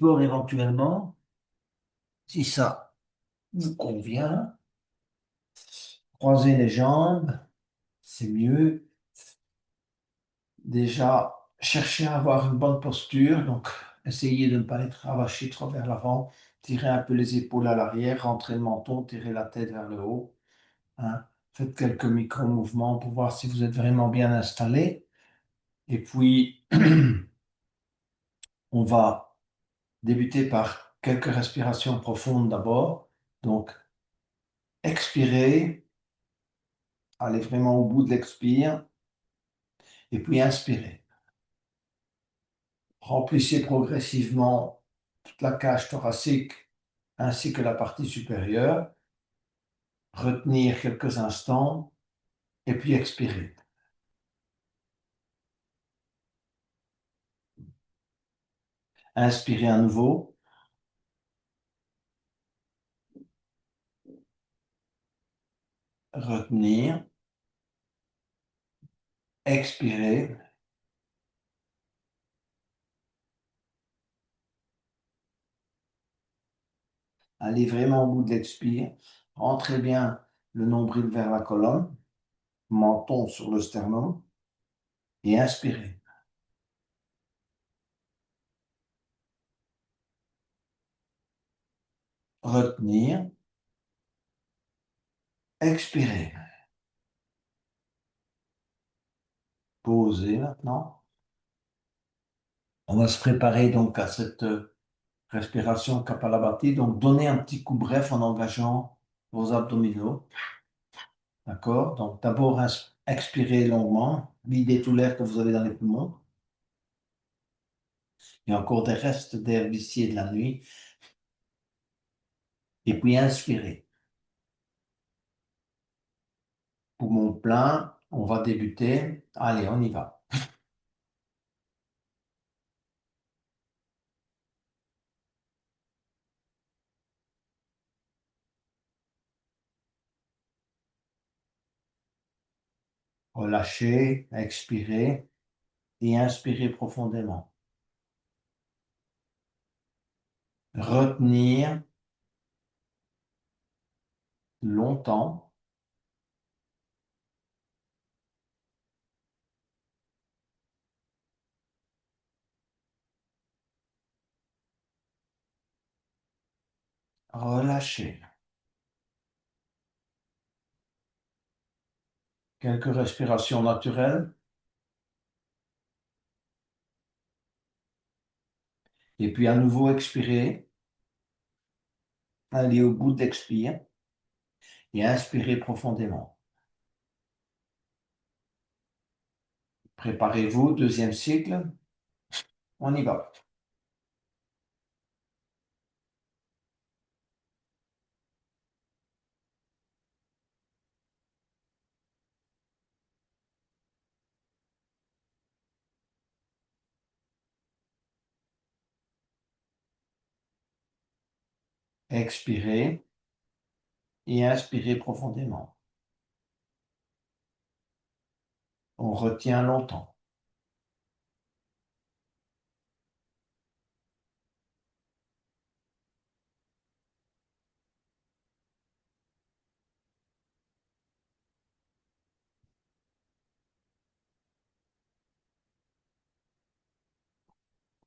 sport éventuellement, si ça vous convient. Croiser les jambes, c'est mieux. Déjà, cherchez à avoir une bonne posture, donc essayez de ne pas être avaché trop vers l'avant. Tirez un peu les épaules à l'arrière, rentrez le menton, tirez la tête vers le haut, hein. Faites quelques micro-mouvements pour voir si vous êtes vraiment bien installé. Et puis, on va débuter par quelques respirations profondes d'abord. Donc, expirez, allez vraiment au bout de l'expire, et puis inspirez. Remplissez progressivement toute la cage thoracique ainsi que la partie supérieure. Retenir quelques instants et puis expirer. Inspirez à nouveau. Retenir. Expirer. Allez vraiment au bout de l'expire. Rentrez bien le nombril vers la colonne, menton sur le sternum et inspirez. Retenir. Expirer. Posez maintenant. On va se préparer donc à cette respiration Kapalabhati. Donc, donnez un petit coup bref en engageant vos abdominaux. D'accord? Donc, d'abord, expirez longuement. Videz tout l'air que vous avez dans les poumons. Il y a encore des restes d'air vicié de la nuit. Et puis, inspirez. Poumon plein. On va débuter. Allez, on y va. Relâchez, expirez et inspirez profondément. Retenir longtemps. Relâchez. Quelques respirations naturelles. Et puis, à nouveau, expirez. Allez au bout de l'expire et inspirez profondément. Préparez-vous, deuxième cycle. On y va. Expirez et inspirez profondément. On retient longtemps.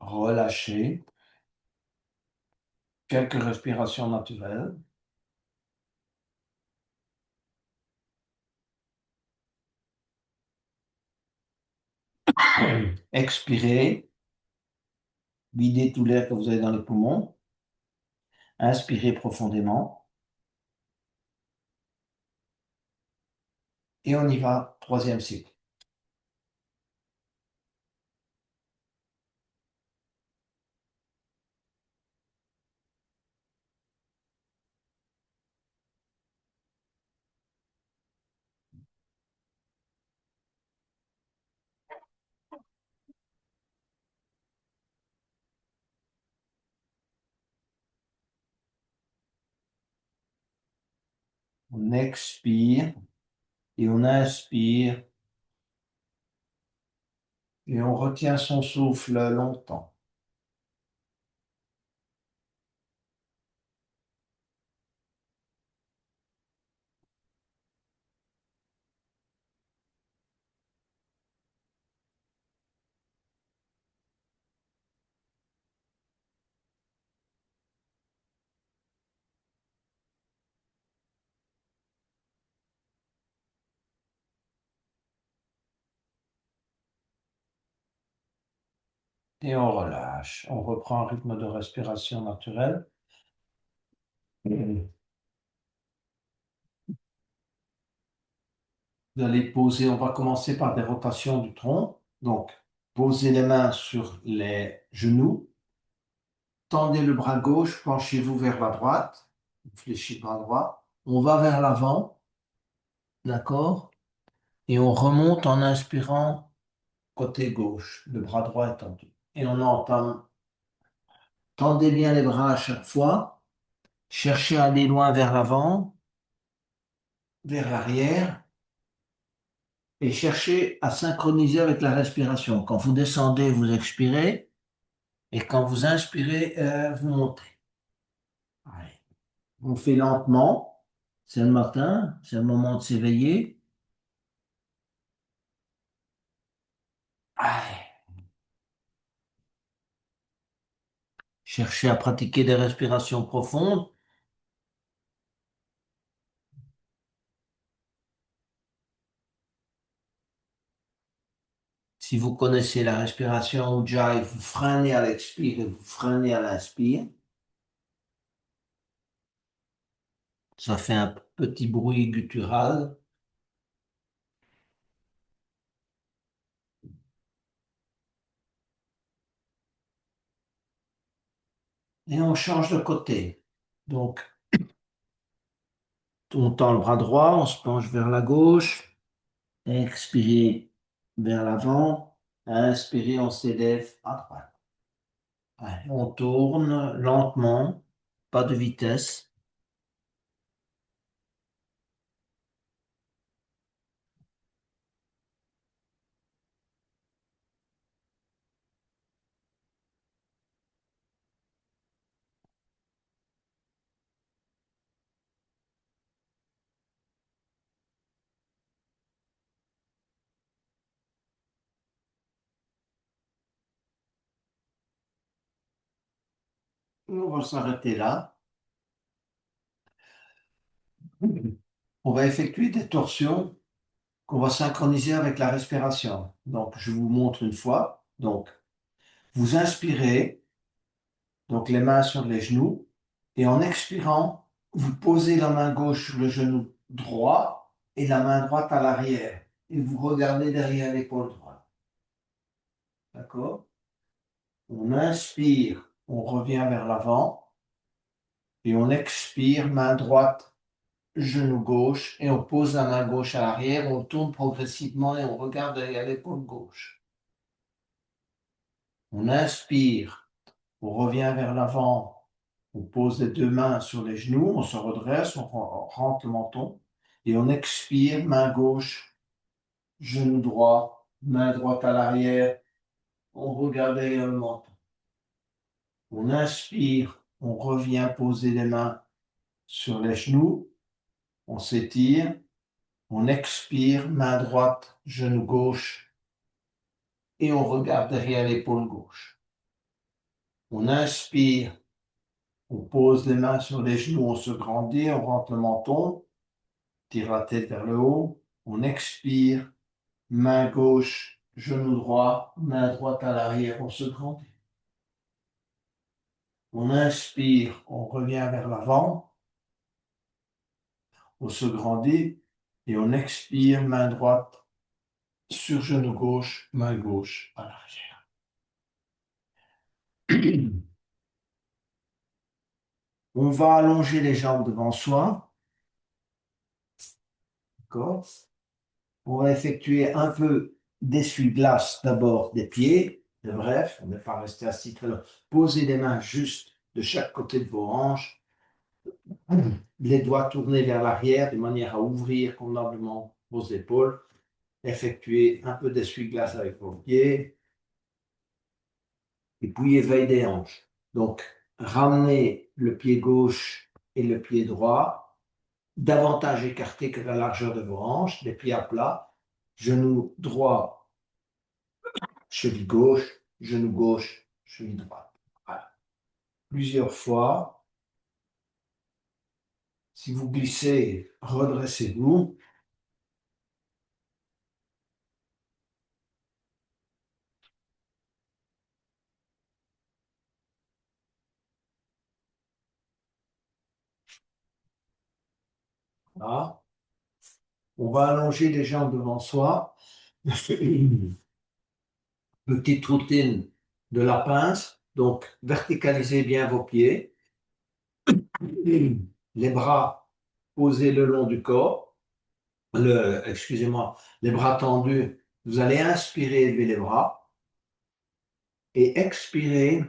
Relâchez. Quelques respirations naturelles. Expirez. Videz tout l'air que vous avez dans les poumons. Inspirez profondément. Et on y va. Troisième cycle. On expire et on inspire et on retient son souffle longtemps. et on relâche. On reprend un rythme de respiration naturel. Vous allez poser, on va commencer par des rotations du tronc. Donc, posez les mains sur les genoux. Tendez le bras gauche, penchez-vous vers la droite. Fléchis le bras droit. On va vers l'avant, d'accord? Et on remonte en inspirant côté gauche. Le bras droit est tendu. Et on entame. Tendez bien les bras à chaque fois. Cherchez à aller loin vers l'avant, vers l'arrière. Et cherchez à synchroniser avec la respiration. Quand vous descendez, vous expirez. Et quand vous inspirez, vous montez. Ouais. On fait lentement. C'est le matin, c'est le moment de s'éveiller. Ouais. Cherchez à pratiquer des respirations profondes. Si vous connaissez la respiration Ujjayi, vous freinez à l'expire et vous freinez à l'inspire. Ça fait un petit bruit guttural. Et on change de côté. Donc, on tend le bras droit, on se penche vers la gauche. Expirez vers l'avant. Inspirez, on s'élève à droite. Allez, on tourne lentement, pas de vitesse. On va s'arrêter là. On va effectuer des torsions qu'on va synchroniser avec la respiration. Donc, je vous montre une fois. Donc, vous inspirez, donc les mains sur les genoux, et en expirant, vous posez la main gauche sur le genou droit et la main droite à l'arrière. Et vous regardez derrière l'épaule droite. D'accord? On inspire, on revient vers l'avant, et on expire, main droite, genou gauche, et on pose la main gauche à l'arrière, on tourne progressivement et on regarde derrière l'épaule gauche. On inspire, on revient vers l'avant, on pose les deux mains sur les genoux, on se redresse, on rentre le menton, et on expire, main gauche, genou droit, main droite à l'arrière, on regarde derrière le menton. On inspire, on revient poser les mains sur les genoux, on s'étire, on expire, main droite, genou gauche, et on regarde derrière l'épaule gauche. On inspire, on pose les mains sur les genoux, on se grandit, on rentre le menton, tire la tête vers le haut, on expire, main gauche, genou droit, main droite à l'arrière, on se grandit. On inspire, on revient vers l'avant, on se grandit, et on expire, main droite sur genou gauche, main gauche à l'arrière. On va allonger les jambes devant soi. D'accord. On va effectuer un peu d'essuie-glace d'abord des pieds. Bref, on ne va pas rester assis très longtemps. Posez les mains juste de chaque côté de vos hanches. Les doigts tournés vers l'arrière de manière à ouvrir convenablement vos épaules. Effectuez un peu d'essuie-glace avec vos pieds. Et puis éveil des hanches. Donc, ramenez le pied gauche et le pied droit davantage écartés que la largeur de vos hanches, les pieds à plat, genou droit, cheville gauche, cheville droite. Voilà. Plusieurs fois. Si vous glissez, redressez-vous. Voilà. On va allonger les jambes devant soi. Petite routine de la pince. Donc, verticalisez bien vos pieds. Les bras posés le long du corps. Excusez-moi, les bras tendus. Vous allez inspirer, élever les bras. Et expirer,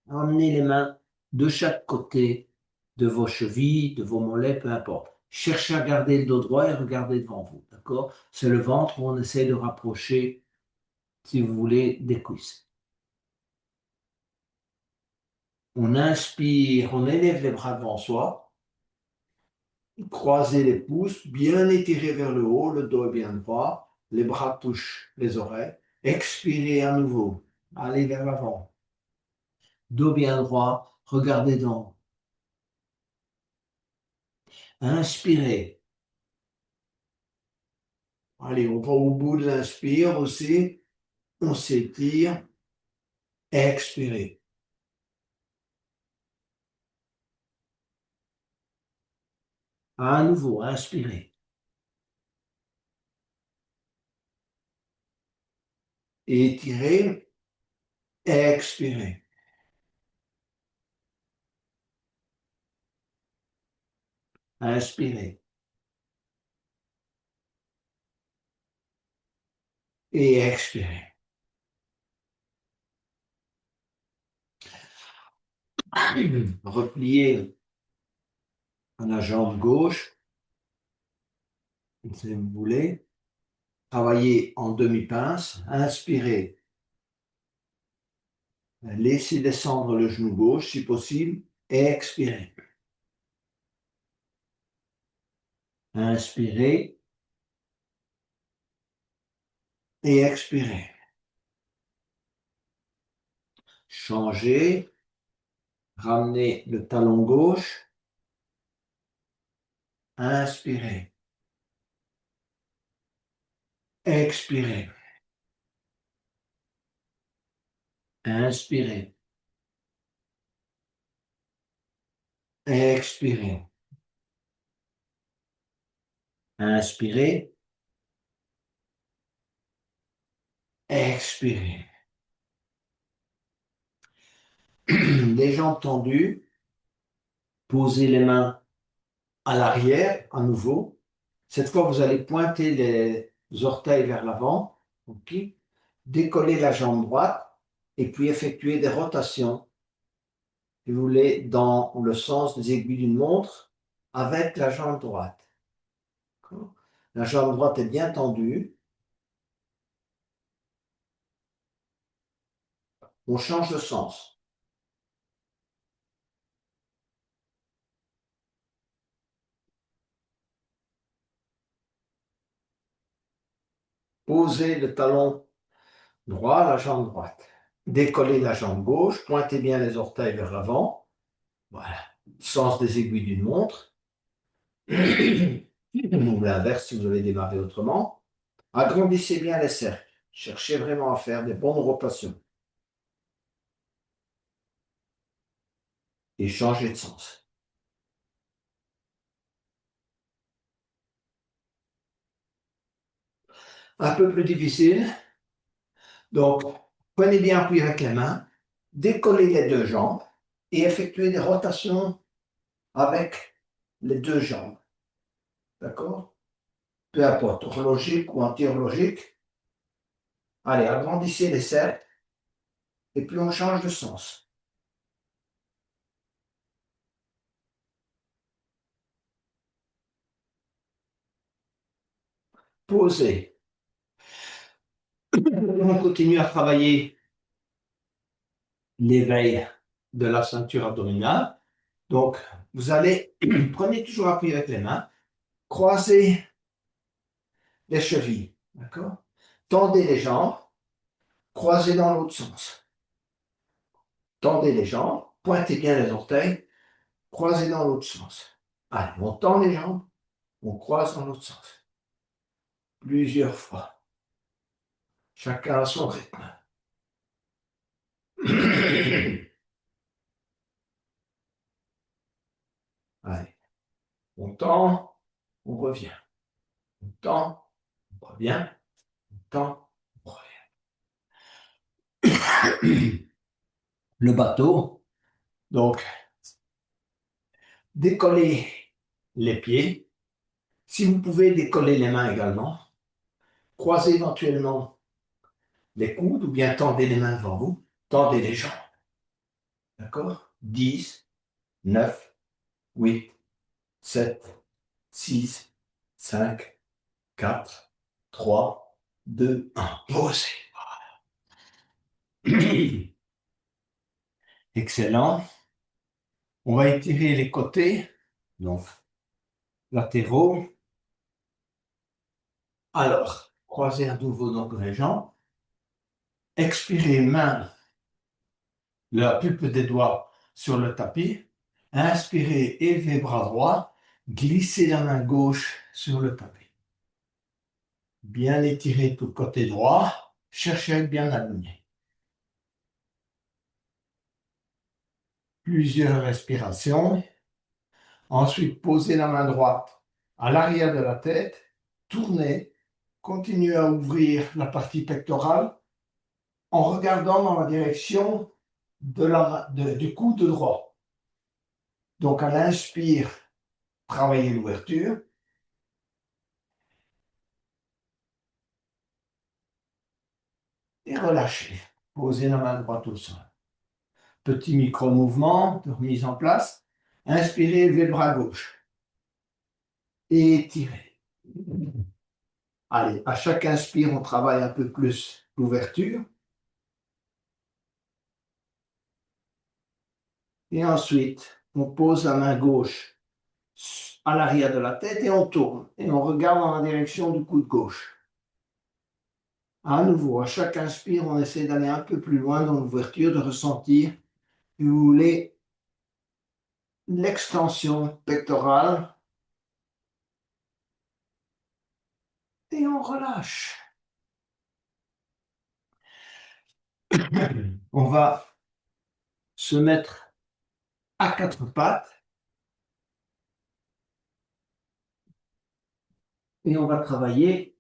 emmenez les mains de chaque côté de vos chevilles, de vos mollets, peu importe. Cherchez à garder le dos droit et regardez devant vous. D'accord? C'est le ventre où on essaie de rapprocher, si vous voulez, des cuisses. On inspire, on élève les bras devant soi, croisez les pouces, bien étirés vers le haut, le dos est bien droit, les bras touchent les oreilles. Expirez à nouveau, allez vers l'avant. Dos bien droit, regardez devant. Inspirez. Allez, on va au bout de l'inspire aussi. On s'étire. Expirez. À nouveau, inspirez. Étirez. Expirez. Inspirez. Et expirez. Repliez la jambe gauche, si vous voulez. Travaillez en demi-pince. Inspirez. Laissez descendre le genou gauche si possible. Expirez. Inspirez. Et expirez. Changez. Ramenez le talon gauche. Inspirez. Expirez. Inspirez. Expirez. Inspirez. Expirez. Les jambes tendues. Posez les mains à l'arrière à nouveau. Cette fois, vous allez pointer les orteils vers l'avant. OK? Décoller la jambe droite et puis effectuer des rotations, si vous voulez, dans le sens des aiguilles d'une montre avec la jambe droite. La jambe droite est bien tendue. On change de sens. Posez le talon droit, la jambe droite. Décollez la jambe gauche, pointez bien les orteils vers l'avant. Voilà. Sens des aiguilles d'une montre. Ou l'inverse si vous avez démarré autrement. Agrandissez bien les cercles. Cherchez vraiment à faire des bonnes rotations. Et changez de sens. Un peu plus difficile. Donc, prenez bien appui avec les mains. Décollez les deux jambes et effectuez des rotations avec les deux jambes. D'accord? Peu importe, horlogique ou anti-horlogique. Allez, agrandissez les cercles et puis on change de sens. Posez. On continue à travailler l'éveil de la ceinture abdominale. Donc, vous allez, prenez toujours appui avec les mains, croisez les chevilles, d'accord? Tendez les jambes, croisez dans l'autre sens. Tendez les jambes, pointez bien les orteils, croisez dans l'autre sens. Allez, on tend les jambes, on croise dans l'autre sens. Plusieurs fois. Chacun à son rythme. Allez. On tend, on revient. On tend, on revient. On tend, on revient. Le bateau, donc, décoller les pieds. Si vous pouvez décoller les mains également, croisez éventuellement les coudes ou bien tendez les mains devant vous, tendez les jambes. D'accord? 10, 9, 8, 7, 6, 5, 4, 3, 2, 1. Posez. Excellent. On va étirer les côtés, donc latéraux. Alors, croisez à nouveau donc les jambes. Expirez, main, la pulpe des doigts sur le tapis. Inspirez, élevez bras droit. Glissez la main gauche sur le tapis. Bien étirer tout le côté droit. Cherchez à être bien aligné. Plusieurs respirations. Ensuite, posez la main droite à l'arrière de la tête. Tournez. Continuez à ouvrir la partie pectorale en regardant dans la direction du coude droit. Donc, à l'inspire, travaillez l'ouverture. Et relâchez. Posez la main droite au sol. Petit micro-mouvement de remise en place. Inspirez, levez le bras gauche. Et étirez. Allez, à chaque inspire, on travaille un peu plus l'ouverture. Et ensuite, on pose la main gauche à l'arrière de la tête et on tourne. Et on regarde dans la direction du coude gauche. À nouveau, à chaque inspire, on essaie d'aller un peu plus loin dans l'ouverture, de ressentir l'extension pectorale. Et on relâche. On va se mettre à quatre pattes et on va travailler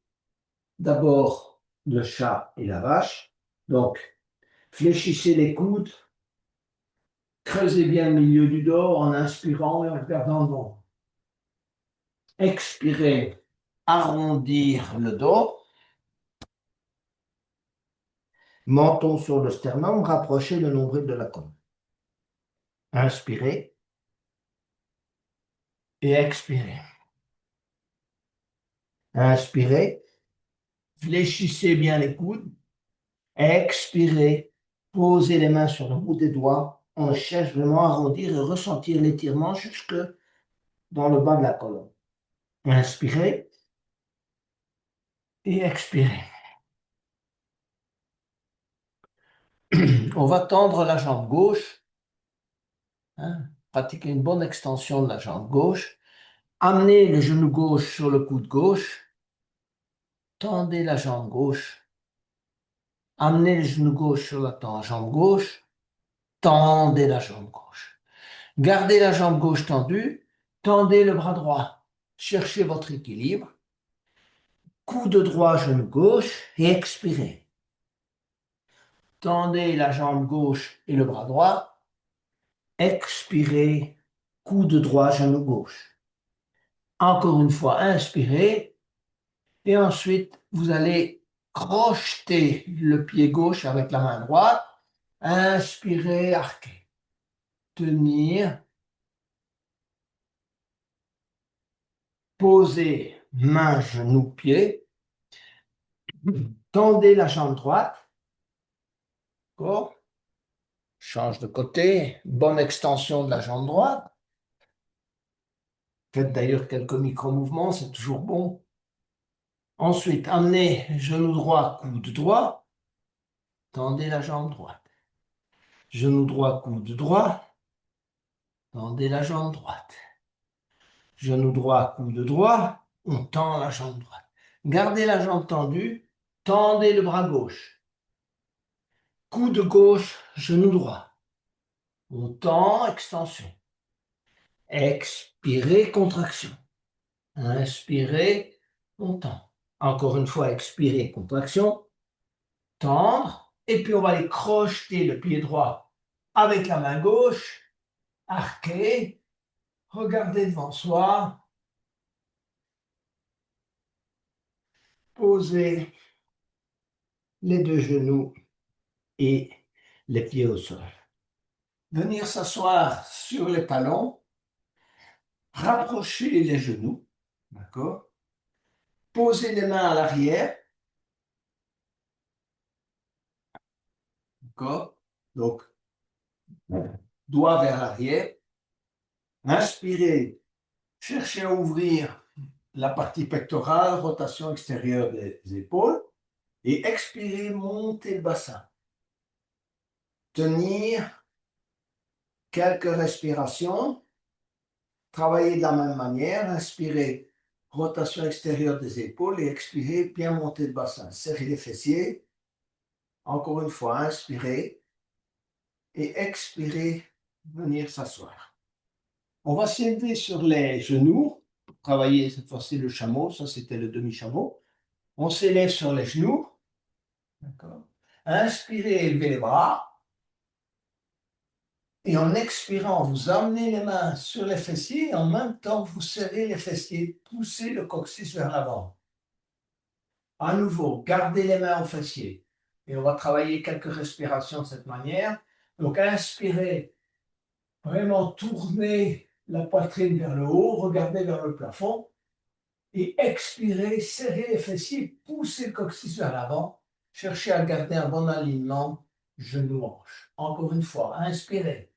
d'abord le chat et la vache. Donc, fléchissez les coudes, creusez bien le milieu du dos en inspirant et en regardant devant. Expirez, arrondir le dos. Menton sur le sternum, rapprochez le nombril de la colonne. Inspirez et expirez. Inspirez, fléchissez bien les coudes. Expirez, posez les mains sur le bout des doigts. On cherche vraiment à arrondir et ressentir l'étirement jusque dans le bas de la colonne. Inspirez et expirez. On va tendre la jambe gauche. Pratiquer une bonne extension de la jambe gauche. Amenez le genou gauche sur le coude gauche. Tendez la jambe gauche. Amenez le genou gauche sur la jambe gauche. Tendez la jambe gauche. Gardez la jambe gauche tendue. Tendez le bras droit. Cherchez votre équilibre. Coude droit, genou gauche et expirez. Tendez la jambe gauche et le bras droit. Expirez. Coude droit, genou gauche. Encore une fois, inspirez. Et ensuite, vous allez crocheter le pied gauche avec la main droite. Inspirez, arquez. Tenir. Posez main, genou, pied. Tendez la jambe droite. D'accord? Change de côté. Bonne extension de la jambe droite. Faites d'ailleurs quelques micro-mouvements, c'est toujours bon. Ensuite, amenez genou droit, coude droit. Tendez la jambe droite. Genou droit, coude droit. Tendez la jambe droite. Genou droit, coude droit. On tend la jambe droite. Gardez la jambe tendue. Tendez le bras gauche. Coude gauche, genou droit. On tend, extension. Expirez, contraction. Inspirez, montant. Encore une fois, expirez, contraction. Tendre. Et puis on va aller crocheter le pied droit avec la main gauche. Arquer. Regardez devant soi. Poser les deux genoux et les pieds au sol. Venir s'asseoir sur les talons. Rapprocher les genoux. D'accord? Poser les mains à l'arrière. D'accord? Donc, doigt vers l'arrière. Inspirez. Cherchez à ouvrir la partie pectorale, rotation extérieure des épaules. Et expirez, montez le bassin. Tenir quelques respirations. Travaillez de la même manière. Inspirez, rotation extérieure des épaules et expirez, bien monter le bassin. Serrez les fessiers. Encore une fois, inspirez et expirez, venir s'asseoir. On va s'élever sur les genoux. Travailler cette fois-ci le chameau. Ça, c'était le demi-chameau. On s'élève sur les genoux. D'accord. Inspirez, élevez les bras. Et en expirant, vous amenez les mains sur les fessiers et en même temps, vous serrez les fessiers, poussez le coccyx vers l'avant. À nouveau, gardez les mains aux fessiers. Et on va travailler quelques respirations de cette manière. Donc, inspirez, vraiment tournez la poitrine vers le haut, regardez vers le plafond. Et expirez, serrez les fessiers, poussez le coccyx vers l'avant. Cherchez à garder un bon alignement genou-hanche. Encore une fois, inspirez.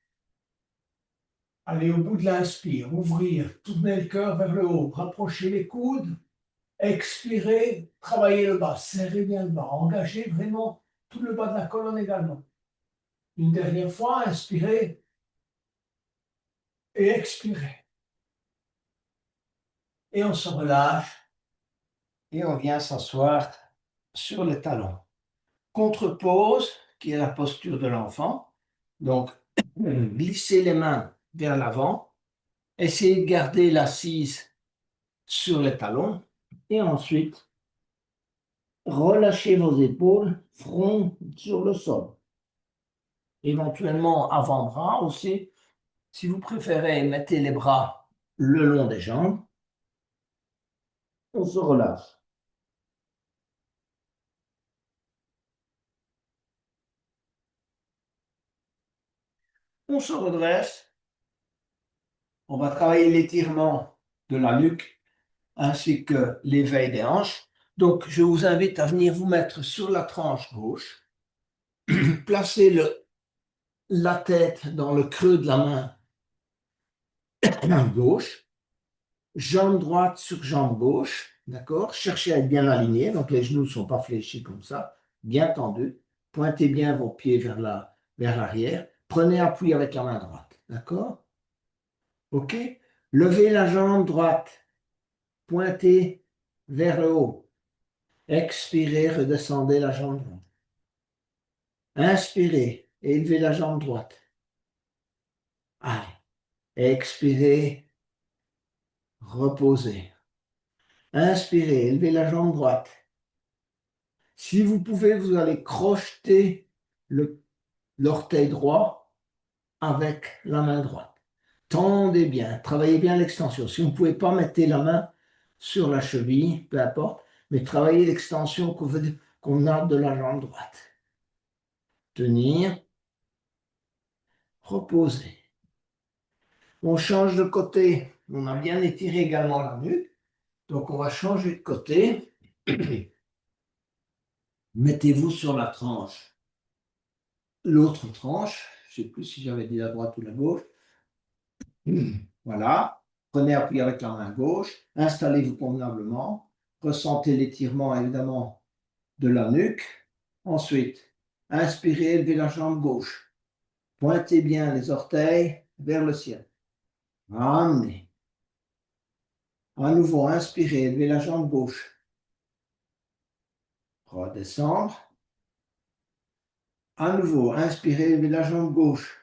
Allez au bout de l'inspire, ouvrir, tourner le cœur vers le haut, rapprocher les coudes, expirez, travaillez le bas, serrez bien le bas, engagez vraiment tout le bas de la colonne également. Une dernière fois, inspirez et expirez. Et on se relâche et on vient s'asseoir sur les talons. Contre-pose, qui est la posture de l'enfant. Donc, glissez les mains vers l'avant, essayez de garder l'assise sur les talons et ensuite, relâchez vos épaules, front sur le sol. Éventuellement avant-bras aussi. Si vous préférez, mettez les bras le long des jambes. On se relâche. On se redresse. On va travailler l'étirement de la nuque ainsi que l'éveil des hanches. Donc, je vous invite à venir vous mettre sur la tranche gauche. Placez la tête dans le creux de la main gauche. Jambe droite sur jambe gauche, d'accord? Cherchez à être bien aligné, donc les genoux ne sont pas fléchis comme ça, bien tendus. Pointez bien vos pieds vers l'arrière. Prenez appui avec la main droite, d'accord? OK? Levez la jambe droite, pointez vers le haut. Expirez, redescendez la jambe droite. Inspirez, élevez la jambe droite. Allez, expirez, reposez. Inspirez, élevez la jambe droite. Si vous pouvez, vous allez crocheter l'orteil droit avec la main droite. Tendez bien, travaillez bien l'extension. Si vous ne pouvez pas, mettez la main sur la cheville, peu importe, mais travaillez l'extension qu'on a de la jambe droite. Tenir, reposer. On change de côté. On a bien étiré également la nuque. Donc, on va changer de côté. Mettez-vous sur la tranche. L'autre tranche, je ne sais plus si j'avais dit la droite ou la gauche. Voilà. Prenez appui avec la main gauche. Installez-vous convenablement. Ressentez l'étirement, évidemment, de la nuque. Ensuite, inspirez, élevez la jambe gauche. Pointez bien les orteils vers le ciel. Ramenez. À nouveau, inspirez, élevez la jambe gauche. Redescendre. À nouveau, inspirez, élevez la jambe gauche.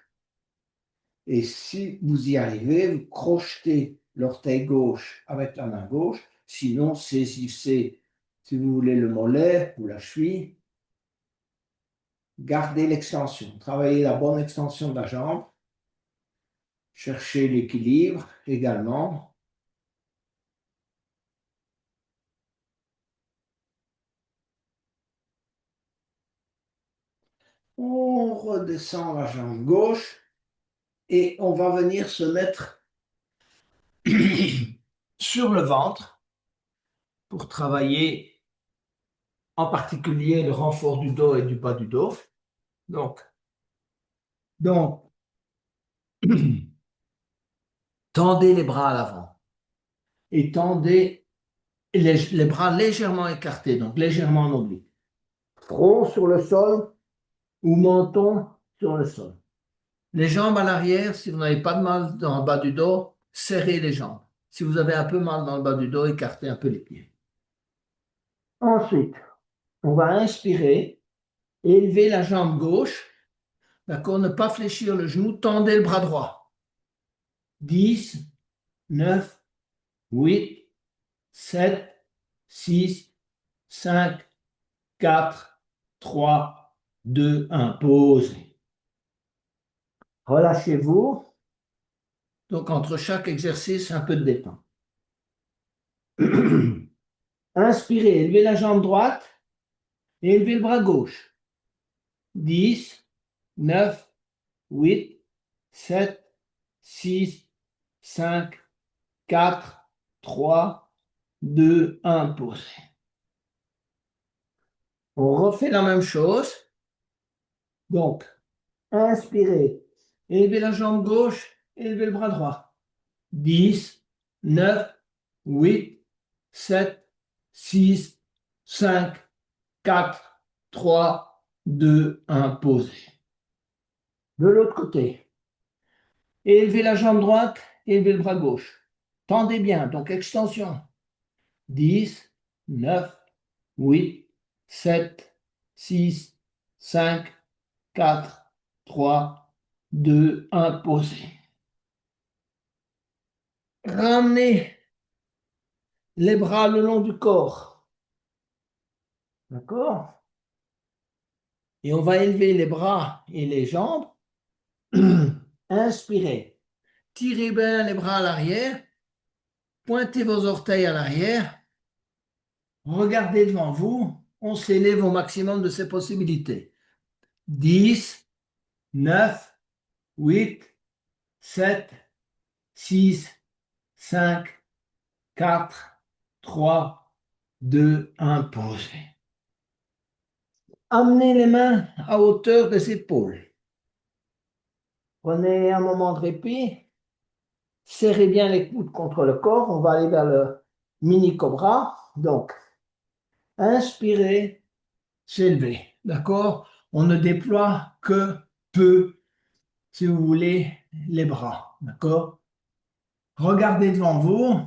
Et si vous y arrivez, vous crochetez l'orteil gauche avec la main gauche. Sinon, saisissez, si vous voulez, le mollet ou la cheville. Gardez l'extension. Travaillez la bonne extension de la jambe. Cherchez l'équilibre également. On redescend la jambe gauche et on va venir se mettre sur le ventre pour travailler en particulier le renfort du dos et du bas du dos. Donc, tendez les bras à l'avant et tendez les bras légèrement écartés, donc légèrement en oblique. Front sur le sol ou menton sur le sol. Les jambes à l'arrière, si vous n'avez pas de mal dans le bas du dos, serrez les jambes. Si vous avez un peu mal dans le bas du dos, écartez un peu les pieds. Ensuite, on va inspirer, élever la jambe gauche, d'accord, ne pas fléchir le genou, tendez le bras droit. 10, 9, 8, 7, 6, 5, 4, 3, 2, 1. Posez. Relâchez-vous. Donc, entre chaque exercice, un peu de détente. Inspirez, élevez la jambe droite et élevez le bras gauche. 10, 9, 8, 7, 6, 5, 4, 3, 2, 1. Posez. On refait la même chose. Donc, inspirez, élevez la jambe gauche, élevez le bras droit. 10, 9, 8, 7, 6, 5, 4, 3, 2, 1. Posez. De l'autre côté, élevez la jambe droite, élevez le bras gauche. Tendez bien, donc extension. 10, 9, 8, 7, 6, 5, 4, 3, 2, 1. Posez. Ramenez les bras le long du corps. D'accord? Et on va élever les bras et les jambes. Inspirez. Tirez bien les bras à l'arrière. Pointez vos orteils à l'arrière. Regardez devant vous. On s'élève au maximum de ses possibilités. 10, 9, 8, 7, 6, 5, 4, 3, 2, 1. Posez. Amenez les mains à hauteur des épaules. Prenez un moment de répit. Serrez bien les coudes contre le corps. On va aller vers le mini cobra. Donc, inspirez, s'élever. D'accord? On ne déploie que peu, si vous voulez, les bras. D'accord? Regardez devant vous.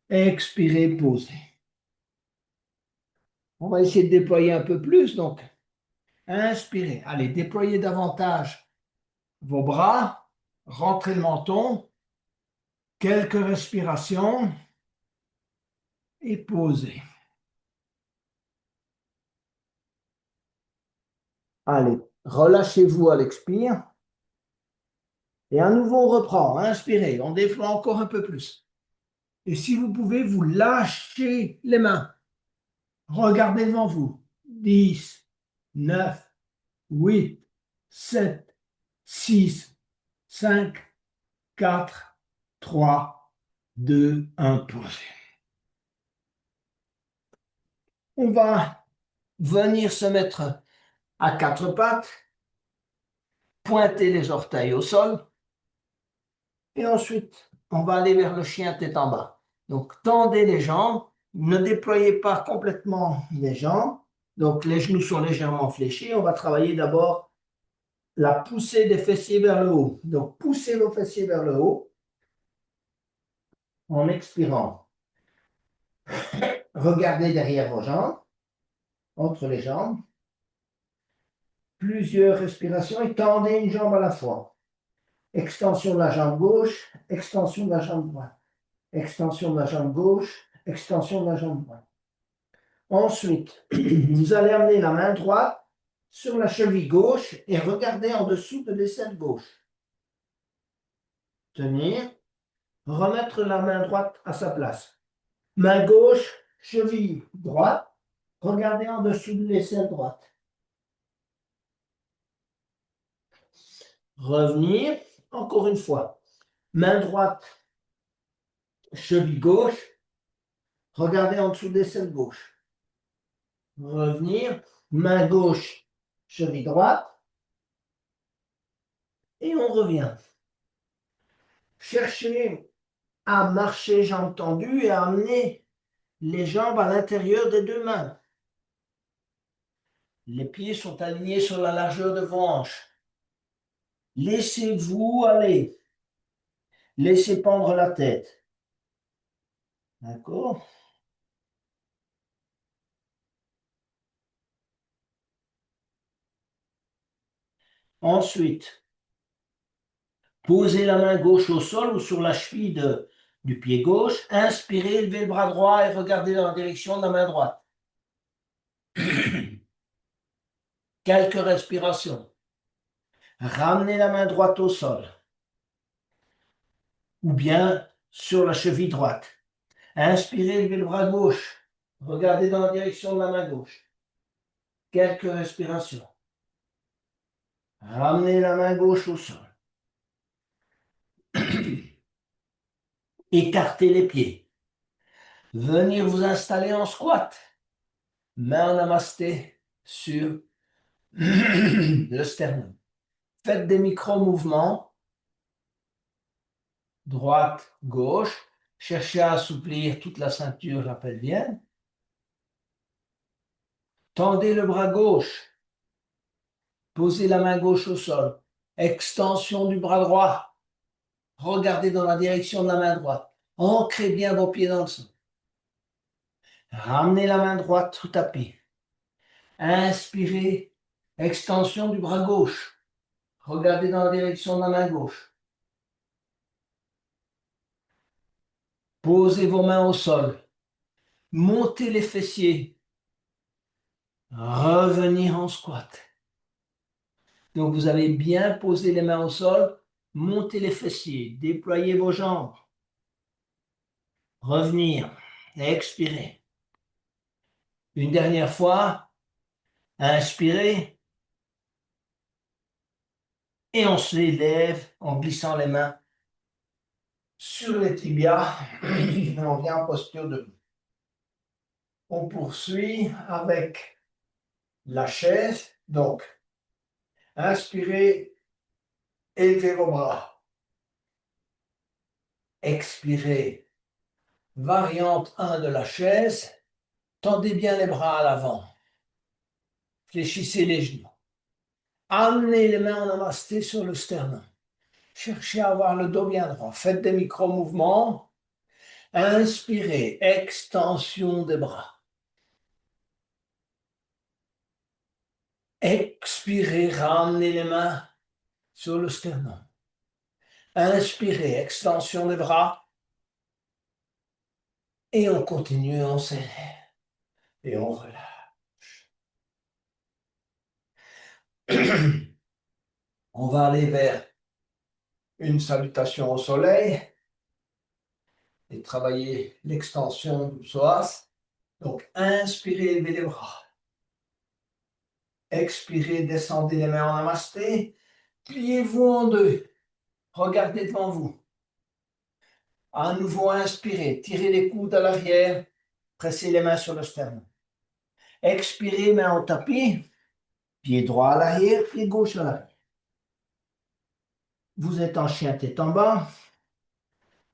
Expirez, posez. On va essayer de déployer un peu plus. Donc, inspirez. Allez, déployez davantage vos bras. Rentrez le menton. Quelques respirations. Et posez. Allez, relâchez-vous à l'expire. Et à nouveau, on reprend. Inspirez. On déploie encore un peu plus. Et si vous pouvez, vous lâchez les mains. Regardez devant vous. 10, 9, 8, 7, 6, 5, 4, 3, 2, 1. Posez. On va venir se mettre à quatre pattes. Pointer les orteils au sol. Et ensuite, on va aller vers le chien tête en bas. Donc, tendez les jambes. Ne déployez pas complètement les jambes. Donc, les genoux sont légèrement fléchis. On va travailler d'abord la poussée des fessiers vers le haut. Donc, poussez vos fessiers vers le haut en expirant. Regardez derrière vos jambes, entre les jambes. Plusieurs respirations et tendez une jambe à la fois. Extension de la jambe gauche, extension de la jambe droite. Extension de la jambe gauche, extension de la jambe droite. Ensuite, vous allez amener la main droite sur la cheville gauche et regarder en dessous de l'aisselle gauche. Tenir, remettre la main droite à sa place. Main gauche, cheville droite, regardez en dessous de l'aisselle droite. Revenir, encore une fois. Main droite, cheville gauche, regardez en dessous de l'aisselle gauche. Revenir, main gauche, cheville droite, et on revient. Cherchez à marcher jambes tendues et à amener les jambes à l'intérieur des deux mains. Les pieds sont alignés sur la largeur de vos hanches. Laissez-vous aller. Laissez pendre la tête. D'accord? Ensuite, posez la main gauche au sol ou sur la cheville du pied gauche. Inspirez, élevez le bras droit et regardez dans la direction de la main droite. Quelques respirations. Ramenez la main droite au sol ou bien sur la cheville droite. Inspirez, levez le bras gauche. Regardez dans la direction de la main gauche. Quelques respirations. Ramenez la main gauche au sol. Écartez les pieds. Venir vous installer en squat. Main en namasté sur le sternum. Faites des micro-mouvements. Droite, gauche. Cherchez à assouplir toute la ceinture, la pelvienne. Tendez le bras gauche. Posez la main gauche au sol. Extension du bras droit. Regardez dans la direction de la main droite. Ancrez bien vos pieds dans le sol. Ramenez la main droite au tapis. Inspirez. Extension du bras gauche. Regardez dans la direction de la main gauche. Posez vos mains au sol. Montez les fessiers. Revenir en squat. Donc vous avez bien posé les mains au sol. Montez les fessiers. Déployez vos jambes. Revenir. Expirez. Une dernière fois. Inspirez. Et on se lève en glissant les mains sur les tibias. Et on vient en posture debout. On poursuit avec la chaise. Donc, inspirez, élevez vos bras. Expirez, variante 1 de la chaise. Tendez bien les bras à l'avant. Fléchissez les genoux. Amenez les mains en namasté sur le sternum. Cherchez à avoir le dos bien droit. Faites des micro-mouvements. Inspirez, extension des bras. Expirez, ramenez les mains sur le sternum. Inspirez, extension des bras. Et on continue, on s'élève. Et on relâche. On va aller vers une salutation au soleil et travailler l'extension du psoas. Donc, inspirez, levez les bras. Expirez, descendez les mains en namasté. Pliez-vous en deux. Regardez devant vous. À nouveau, inspirez. Tirez les coudes à l'arrière. Pressez les mains sur le sternum. Expirez, main au tapis. Pied droit à l'arrière, pied gauche à l'arrière. Vous êtes en chien tête en bas.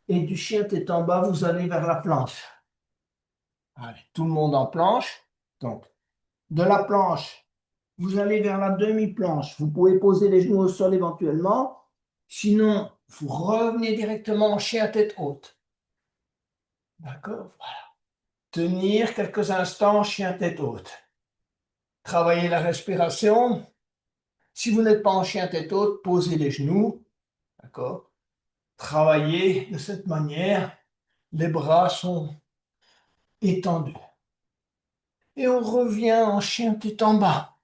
Et du chien tête en bas, vous allez vers la planche. Allez, tout le monde en planche. Donc, de la planche, vous allez vers la demi-planche. Vous pouvez poser les genoux au sol éventuellement. Sinon, vous revenez directement en chien tête haute. D'accord? Voilà. Tenir quelques instants, chien tête haute. Travaillez la respiration. Si vous n'êtes pas en chien tête haute, posez les genoux. D'accord? Travaillez de cette manière. Les bras sont étendus. Et on revient en chien tête en bas.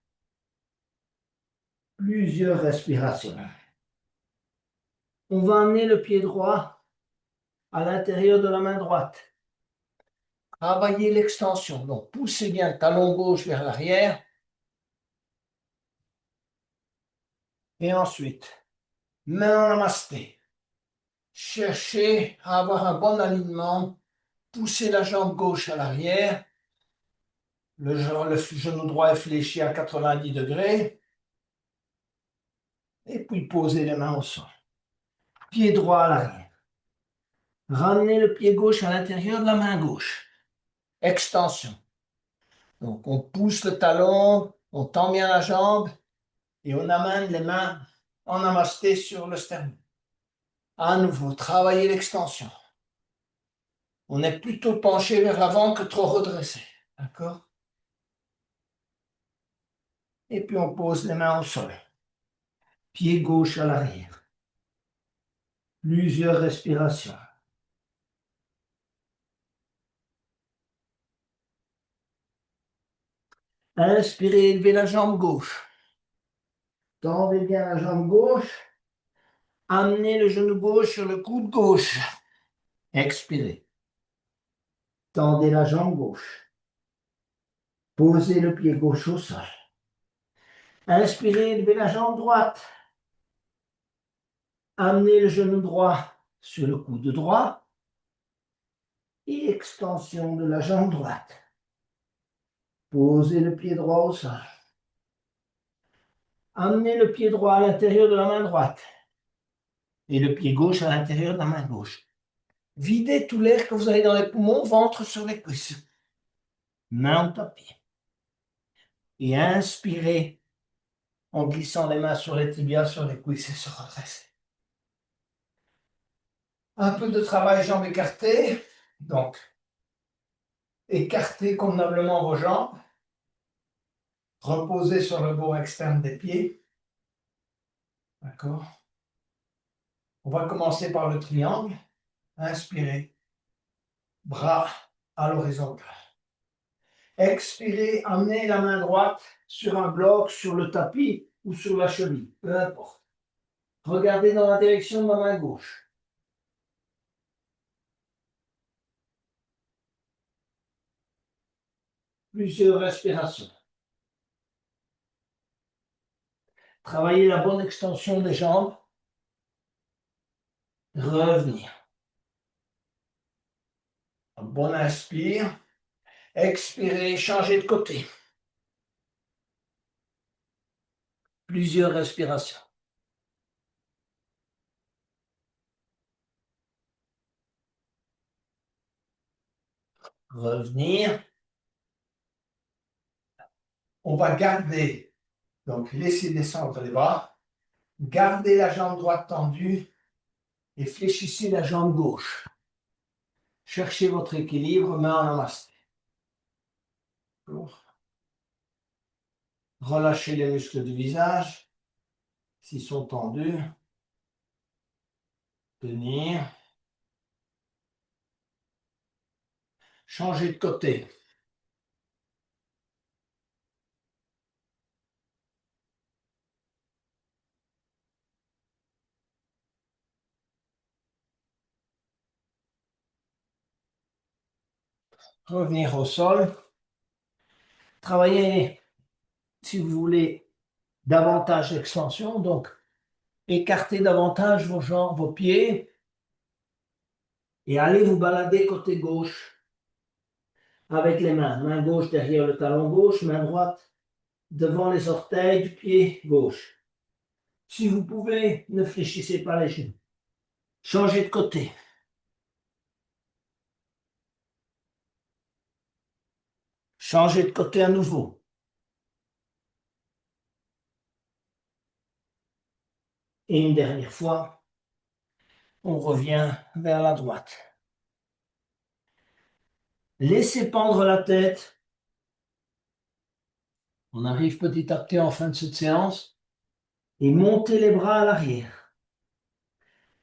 Plusieurs respirations. On va amener le pied droit à l'intérieur de la main droite. Travaillez l'extension. Donc, poussez bien le talon gauche vers l'arrière. Et ensuite, main en namasté. Cherchez à avoir un bon alignement. Poussez la jambe gauche à l'arrière. Le genou droit est fléchi à 90 degrés. Et puis, posez les mains au sol. Pied droit à l'arrière. Ramenez le pied gauche à l'intérieur de la main gauche. Extension. Donc, on pousse le talon, on tend bien la jambe et on amène les mains en namasté sur le sternum. À nouveau, travaillez l'extension. On est plutôt penché vers l'avant que trop redressé. D'accord? Et puis, on pose les mains au sol. Pied gauche à l'arrière. Plusieurs respirations. Inspirez, élevez la jambe gauche. Tendez bien la jambe gauche. Amenez le genou gauche sur le coude gauche. Expirez. Tendez la jambe gauche. Posez le pied gauche au sol. Inspirez, levez la jambe droite. Amenez le genou droit sur le coude droit. Et extension de la jambe droite. Posez le pied droit au sol. Amenez le pied droit à l'intérieur de la main droite. Et le pied gauche à l'intérieur de la main gauche. Videz tout l'air que vous avez dans les poumons, ventre sur les cuisses. Main au tapis. Et inspirez en glissant les mains sur les tibias, sur les cuisses et se redresser. Un peu de travail jambes écartées. Donc, écartez convenablement vos jambes. Reposez sur le bord externe des pieds. D'accord? On va commencer par le triangle. Inspirez. Bras à l'horizontale. Expirez, amenez la main droite sur un bloc, sur le tapis ou sur la cheville. Peu importe. Regardez dans la direction de la main gauche. Plusieurs respirations. Travaillez la bonne extension des jambes. Revenir. Un bon inspire. Expirez, changez de côté. Plusieurs respirations. Revenir. On va garder, donc laissez descendre les bras. Gardez la jambe droite tendue et fléchissez la jambe gauche. Cherchez votre équilibre, main en namasté. Relâchez les muscles du visage s'ils sont tendus. Tenir. Changez de côté. Revenir au sol. Travaillez, si vous voulez, davantage l'extension. Donc, écartez davantage vos jambes, vos pieds. Et allez vous balader côté gauche. Avec les mains. Main gauche derrière le talon gauche, main droite devant les orteils du pied gauche. Si vous pouvez, ne fléchissez pas les genoux. Changez de côté. Changez de côté à nouveau. Et une dernière fois, on revient vers la droite. Laissez pendre la tête. On arrive petit à petit en fin de cette séance. Et montez les bras à l'arrière.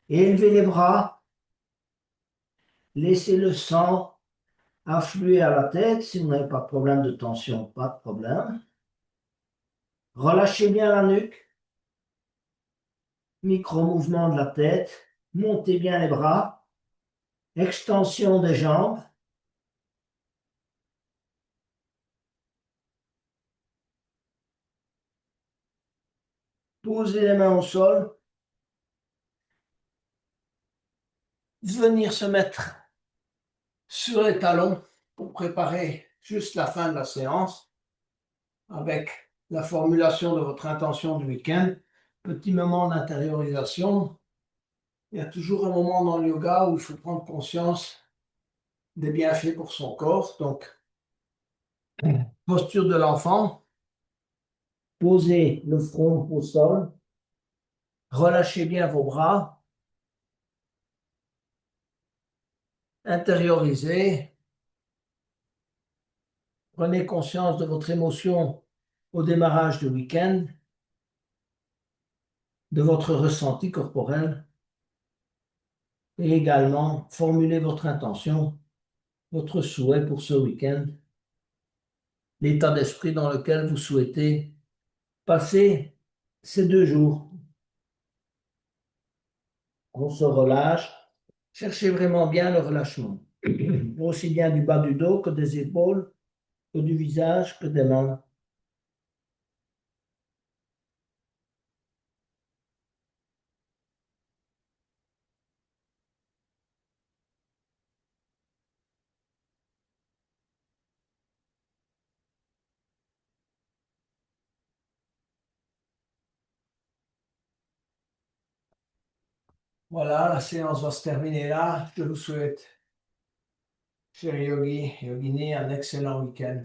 Et élevez les bras, laissez le sang affluer à la tête. Si vous n'avez pas de problème de tension, pas de problème. Relâchez bien la nuque, micro-mouvement de la tête, montez bien les bras, extension des jambes. Posez les mains au sol, venir se mettre sur les talons pour préparer juste la fin de la séance avec la formulation de votre intention du week-end. Petit moment d'intériorisation. Il y a toujours un moment dans le yoga où il faut prendre conscience des bienfaits pour son corps. Donc, posture de l'enfant, posez le front au sol, relâchez bien vos bras, intériorisez, prenez conscience de votre émotion au démarrage du week-end, de votre ressenti corporel et également formulez votre intention, votre souhait pour ce week-end, l'état d'esprit dans lequel vous souhaitez passer ces 2 jours. On se relâche. Cherchez vraiment bien le relâchement, aussi bien du bas du dos que des épaules, que du visage, que des mains. Voilà, la séance va se terminer là. Je vous souhaite, chers yogis, yogini, un excellent week-end.